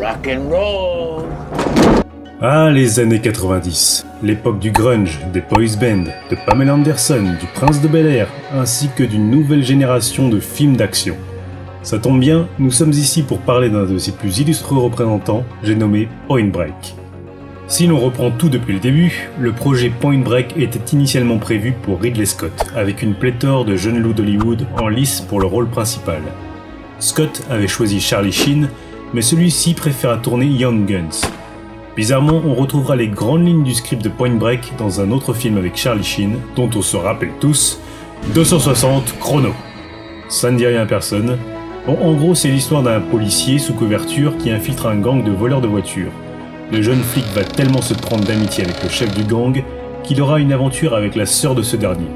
Rock and roll. Ah, les années 90, l'époque du grunge, des boys bands, de Pamela Anderson, du Prince de Bel-Air, ainsi que d'une nouvelle génération de films d'action. Ça tombe bien, nous sommes ici pour parler d'un de ses plus illustres représentants, j'ai nommé Point Break. Si l'on reprend tout depuis le début, le projet Point Break était initialement prévu pour Ridley Scott, avec une pléthore de jeunes loups d'Hollywood en lice pour le rôle principal. Scott avait choisi Charlie Sheen, mais celui-ci préféra tourner Young Guns. Bizarrement, on retrouvera les grandes lignes du script de Point Break dans un autre film avec Charlie Sheen, dont on se rappelle tous, 260 Chrono. Ça ne dit rien à personne. Bon, en gros, c'est l'histoire d'un policier sous couverture qui infiltre un gang de voleurs de voitures. Le jeune flic va tellement se prendre d'amitié avec le chef du gang qu'il aura une aventure avec la sœur de ce dernier.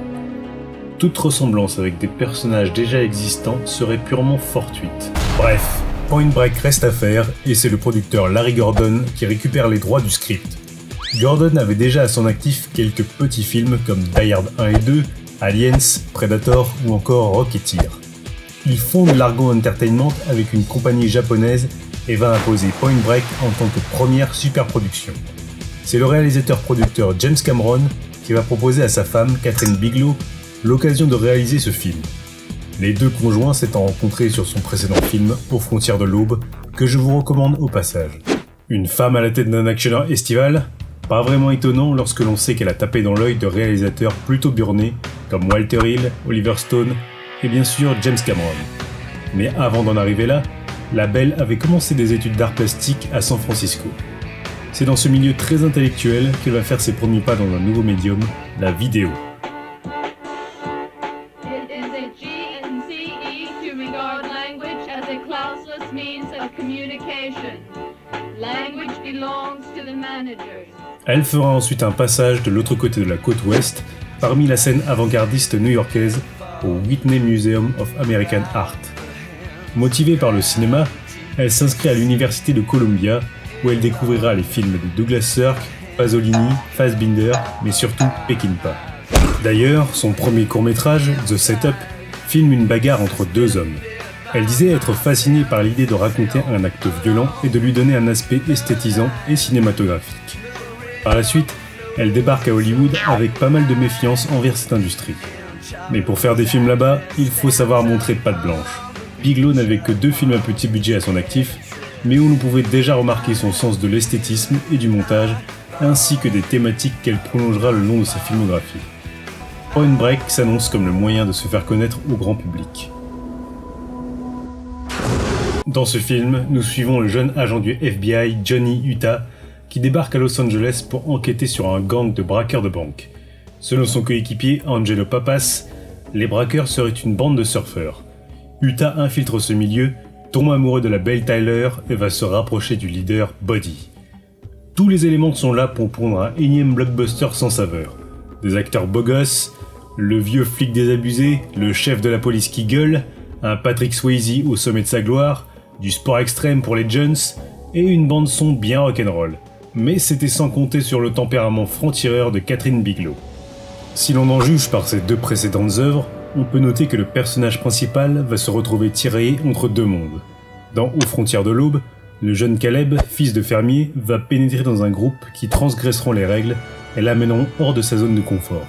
Toute ressemblance avec des personnages déjà existants serait purement fortuite. Bref, Point Break reste à faire et c'est le producteur Larry Gordon qui récupère les droits du script. Gordon avait déjà à son actif quelques petits films comme Die Hard 1 et 2, Aliens, Predator ou encore Rocketeer. Il fonde Largo Entertainment avec une compagnie japonaise et va imposer Point Break en tant que première superproduction. C'est le réalisateur-producteur James Cameron qui va proposer à sa femme, Catherine Bigelow, l'occasion de réaliser ce film. Les deux conjoints s'étant rencontrés sur son précédent film, Aux frontières de l'aube, que je vous recommande au passage. Une femme à la tête d'un actionneur estival ? Pas vraiment étonnant lorsque l'on sait qu'elle a tapé dans l'œil de réalisateurs plutôt burnés comme Walter Hill, Oliver Stone et bien sûr James Cameron. Mais avant d'en arriver là, la belle avait commencé des études d'art plastique à San Francisco. C'est dans ce milieu très intellectuel qu'elle va faire ses premiers pas dans un nouveau médium, la vidéo. Elle fera ensuite un passage de l'autre côté de la côte ouest, parmi la scène avant-gardiste new-yorkaise, au Whitney Museum of American Art. Motivée par le cinéma, elle s'inscrit à l'université de Columbia, où elle découvrira les films de Douglas Sirk, Pasolini, Fassbinder, mais surtout Peckinpah. D'ailleurs, son premier court-métrage, The Setup, filme une bagarre entre deux hommes. Elle disait être fascinée par l'idée de raconter un acte violent et de lui donner un aspect esthétisant et cinématographique. Par la suite, elle débarque à Hollywood avec pas mal de méfiance envers cette industrie. Mais pour faire des films là-bas, il faut savoir montrer patte blanche. Bigelow n'avait que 2 films à petit budget à son actif, mais où l'on pouvait déjà remarquer son sens de l'esthétisme et du montage, ainsi que des thématiques qu'elle prolongera le long de sa filmographie. Point Break s'annonce comme le moyen de se faire connaître au grand public. Dans ce film, nous suivons le jeune agent du FBI, Johnny Utah, qui débarque à Los Angeles pour enquêter sur un gang de braqueurs de banque. Selon son coéquipier, Angelo Papas, les braqueurs seraient une bande de surfeurs. Utah infiltre ce milieu, tombe amoureux de la belle Tyler et va se rapprocher du leader Buddy. Tous les éléments sont là pour pondre un énième blockbuster sans saveur. Des acteurs beaux gosses, le vieux flic désabusé, le chef de la police qui gueule, un Patrick Swayze au sommet de sa gloire, du sport extrême pour les jeunes et une bande son bien rock'n'roll. Mais c'était sans compter sur le tempérament franc-tireur de Catherine Bigelow. Si l'on en juge par ses 2 précédentes œuvres, on peut noter que le personnage principal va se retrouver tiraillé entre 2 mondes. Dans Aux frontières de l'aube, le jeune Caleb, fils de fermier, va pénétrer dans un groupe qui transgresseront les règles et l'amèneront hors de sa zone de confort.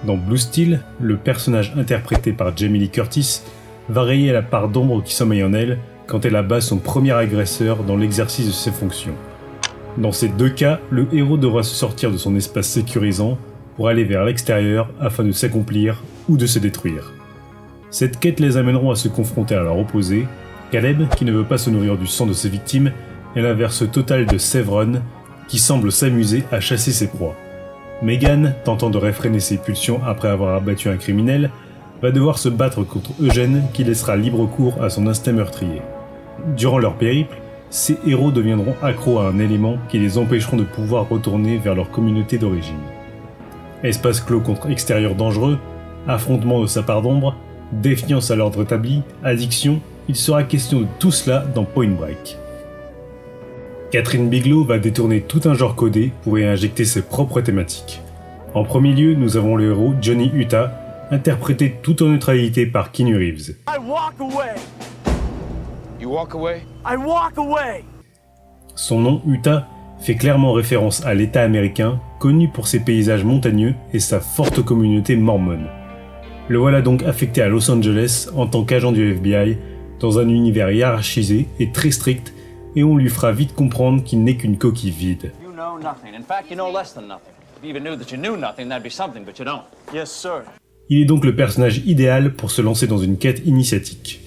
Dans Blue Steel, le personnage interprété par Jamie Lee Curtis va rayer la part d'ombre qui sommeille en elle quand elle abat son premier agresseur dans l'exercice de ses fonctions. Dans ces 2 cas, le héros devra se sortir de son espace sécurisant pour aller vers l'extérieur afin de s'accomplir ou de se détruire. Cette quête les amèneront à se confronter à leur opposé, Caleb, qui ne veut pas se nourrir du sang de ses victimes, et l'inverse total de Sevron, qui semble s'amuser à chasser ses proies. Megan, tentant de réfréner ses pulsions après avoir abattu un criminel, va devoir se battre contre Eugène qui laissera libre cours à son instinct meurtrier. Durant leur périple, ces héros deviendront accros à un élément qui les empêcheront de pouvoir retourner vers leur communauté d'origine. Espace clos contre extérieur dangereux, affrontement de sa part d'ombre, défiance à l'ordre établi, addiction, il sera question de tout cela dans Point Break. Catherine Bigelow va détourner tout un genre codé pour y injecter ses propres thématiques. En premier lieu, nous avons le héros Johnny Utah, interprété tout en neutralité par Keanu Reeves. I walk away. You walk away? I walk away. Son nom, Utah, fait clairement référence à l'État américain, connu pour ses paysages montagneux et sa forte communauté mormone. Le voilà donc affecté à Los Angeles en tant qu'agent du FBI, dans un univers hiérarchisé et très strict, et on lui fera vite comprendre qu'il n'est qu'une coquille vide. You know nothing. In fact, you know less than nothing. If you even knew that you knew nothing, that'd be something, but you don't. Yes, sir. Il est donc le personnage idéal pour se lancer dans une quête initiatique.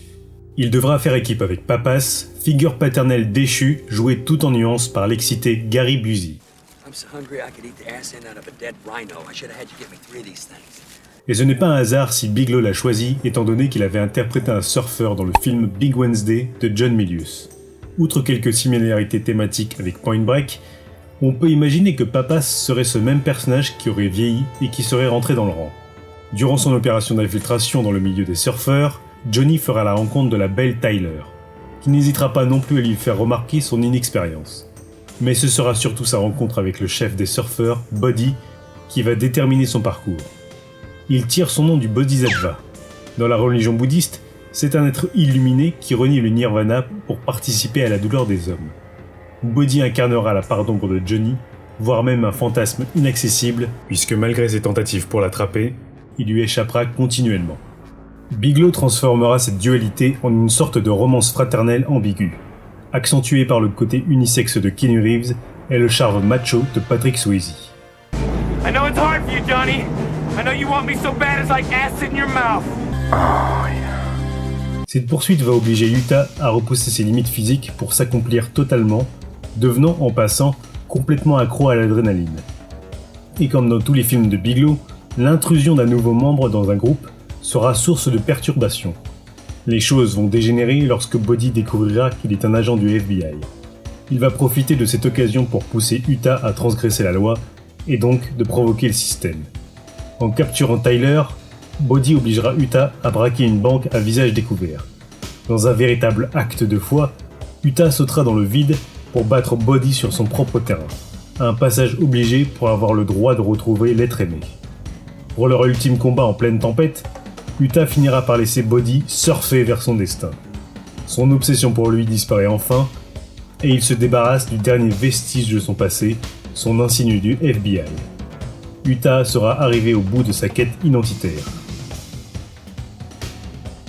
Il devra faire équipe avec Pappas, figure paternelle déchue, jouée tout en nuances par l'excité Gary Busey. Et ce n'est pas un hasard si Bigelow l'a choisi, étant donné qu'il avait interprété un surfeur dans le film Big Wednesday de John Milius. Outre quelques similarités thématiques avec Point Break, on peut imaginer que Pappas serait ce même personnage qui aurait vieilli et qui serait rentré dans le rang. Durant son opération d'infiltration dans le milieu des surfeurs, Johnny fera la rencontre de la belle Tyler, qui n'hésitera pas non plus à lui faire remarquer son inexpérience. Mais ce sera surtout sa rencontre avec le chef des surfeurs, Buddy, qui va déterminer son parcours. Il tire son nom du Bodhisattva. Dans la religion bouddhiste, c'est un être illuminé qui renie le nirvana pour participer à la douleur des hommes. Buddy incarnera la part d'ombre de Johnny, voire même un fantasme inaccessible, puisque malgré ses tentatives pour l'attraper, il lui échappera continuellement. Bigelow transformera cette dualité en une sorte de romance fraternelle ambiguë, accentuée par le côté unisexe de Keanu Reeves et le charme macho de Patrick Swayze. I know it's hard for you, Johnny. I know you want me so bad it's like acid in your mouth. Oh, yeah. Cette poursuite va obliger Utah à repousser ses limites physiques pour s'accomplir totalement, devenant en passant complètement accro à l'adrénaline. Et comme dans tous les films de Bigelow, l'intrusion d'un nouveau membre dans un groupe sera source de perturbation. Les choses vont dégénérer lorsque Buddy découvrira qu'il est un agent du FBI. Il va profiter de cette occasion pour pousser Utah à transgresser la loi et donc de provoquer le système. En capturant Tyler, Buddy obligera Utah à braquer une banque à visage découvert. Dans un véritable acte de foi, Utah sautera dans le vide pour battre Buddy sur son propre terrain. Un passage obligé pour avoir le droit de retrouver l'être aimé. Pour leur ultime combat en pleine tempête, Utah finira par laisser Buddy surfer vers son destin. Son obsession pour lui disparaît enfin, et il se débarrasse du dernier vestige de son passé, son insigne du FBI. Utah sera arrivé au bout de sa quête identitaire.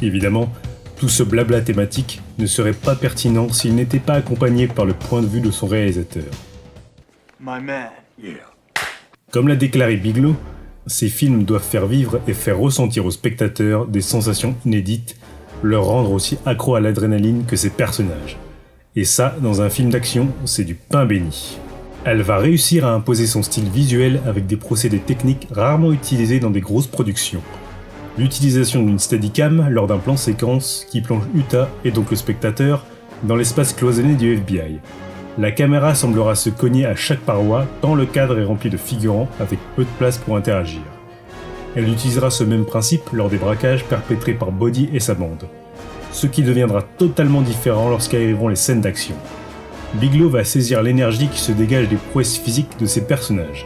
Évidemment, tout ce blabla thématique ne serait pas pertinent s'il n'était pas accompagné par le point de vue de son réalisateur. My man. Yeah. Comme l'a déclaré Bigelow, ces films doivent faire vivre et faire ressentir aux spectateurs des sensations inédites, leur rendre aussi accro à l'adrénaline que ses personnages. Et ça, dans un film d'action, c'est du pain béni. Elle va réussir à imposer son style visuel avec des procédés techniques rarement utilisés dans des grosses productions. L'utilisation d'une steadicam lors d'un plan séquence qui plonge Utah, et donc le spectateur, dans l'espace cloisonné du FBI. La caméra semblera se cogner à chaque paroi tant le cadre est rempli de figurants avec peu de place pour interagir. Elle utilisera ce même principe lors des braquages perpétrés par Buddy et sa bande. Ce qui deviendra totalement différent lorsqu'arriveront les scènes d'action. Bigelow va saisir l'énergie qui se dégage des prouesses physiques de ses personnages.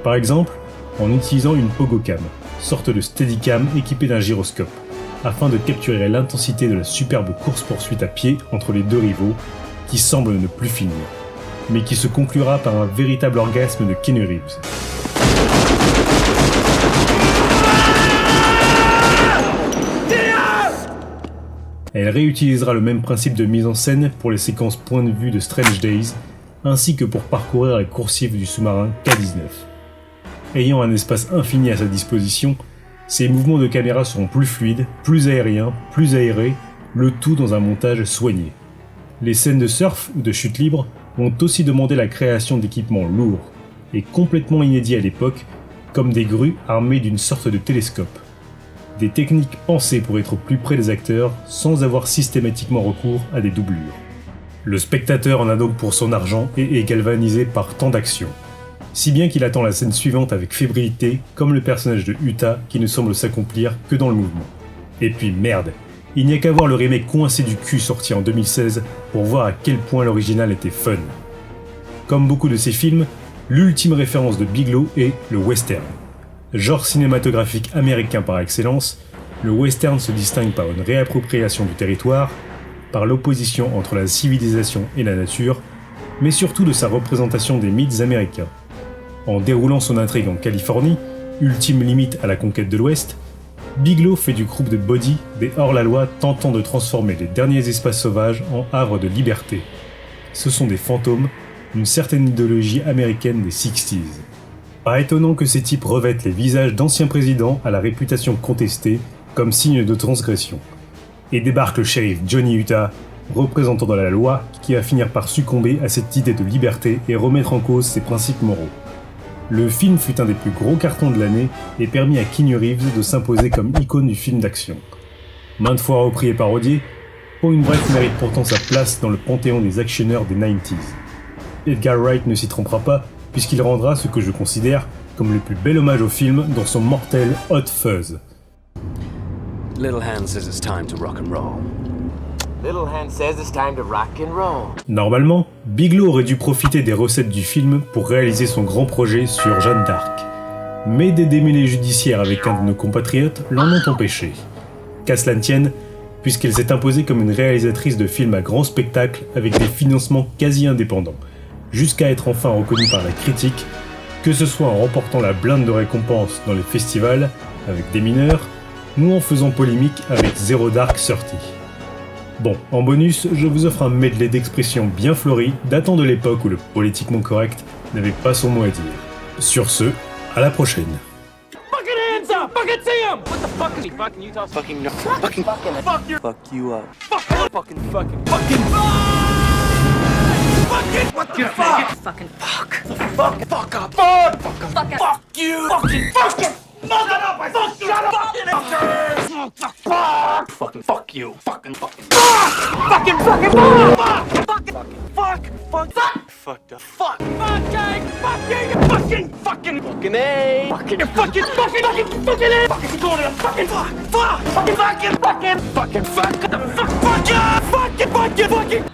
Par exemple, en utilisant une pogocam, sorte de steadicam équipée d'un gyroscope, afin de capturer l'intensité de la superbe course-poursuite à pied entre les deux rivaux, qui semble ne plus finir, mais qui se conclura par un véritable orgasme de Keanu Reeves. Elle réutilisera le même principe de mise en scène pour les séquences point de vue de Strange Days, ainsi que pour parcourir les coursives du sous-marin K-19. Ayant un espace infini à sa disposition, ses mouvements de caméra seront plus fluides, plus aériens, plus aérés, le tout dans un montage soigné. Les scènes de surf ou de chute libre ont aussi demandé la création d'équipements lourds et complètement inédits à l'époque, comme des grues armées d'une sorte de télescope. Des techniques pensées pour être plus près des acteurs sans avoir systématiquement recours à des doublures. Le spectateur en a donc pour son argent et est galvanisé par tant d'actions. Si bien qu'il attend la scène suivante avec fébrilité, comme le personnage de Utah qui ne semble s'accomplir que dans le mouvement. Et puis merde, il n'y a qu'à voir le remake coincé du cul sorti en 2016 pour voir à quel point l'original était fun. Comme beaucoup de ces films, l'ultime référence de Bigelow est le western. Genre cinématographique américain par excellence, le western se distingue par une réappropriation du territoire, par l'opposition entre la civilisation et la nature, mais surtout de sa représentation des mythes américains. En déroulant son intrigue en Californie, ultime limite à la conquête de l'Ouest, Bigelow fait du groupe de Body des hors-la-loi tentant de transformer les derniers espaces sauvages en havre de liberté. Ce sont des fantômes, une certaine idéologie américaine des 60s. Pas étonnant que ces types revêtent les visages d'anciens présidents à la réputation contestée comme signe de transgression. Et débarque le shérif Johnny Utah, représentant de la loi, qui va finir par succomber à cette idée de liberté et remettre en cause ses principes moraux. Le film fut un des plus gros cartons de l'année et permit à Keanu Reeves de s'imposer comme icône du film d'action. Maintes fois repris et parodié, Point Break mérite pourtant sa place dans le panthéon des actionneurs des 90s. Edgar Wright ne s'y trompera pas, puisqu'il rendra ce que je considère comme le plus bel hommage au film dans son mortel Hot Fuzz. Little Hand says it's time to rock and roll. Little Hand says it's time to rock and roll. Normalement, Bigelow aurait dû profiter des recettes du film pour réaliser son grand projet sur Jeanne d'Arc. Mais des démêlés judiciaires avec un de nos compatriotes l'en ont empêché. Qu'à cela ne tienne, puisqu'elle s'est imposée comme une réalisatrice de films à grand spectacle avec des financements quasi indépendants, jusqu'à être enfin reconnue par la critique, que ce soit en remportant la blinde de récompenses dans les festivals avec des mineurs, ou en faisant polémique avec Zero Dark 30. Bon, en bonus, je vous offre un medley d'expressions bien fleuries datant de l'époque où le politiquement correct n'avait pas son mot à dire. Sur ce, à la prochaine. Fucking hands up! Fucking see him! What the fuck is he fucking Utah? Fucking no. Fucking. Fuck your. Fuck you up. Fucking. What the fuck? Fucking Fuck up! Fuck you! Fucking. Shut up! I said shut up! Fuck you! Fucking. Fuck the fuck! Fucking A! Fucking A! Fucking going to the fucking fuck! Fuck! Fucking! Fuck!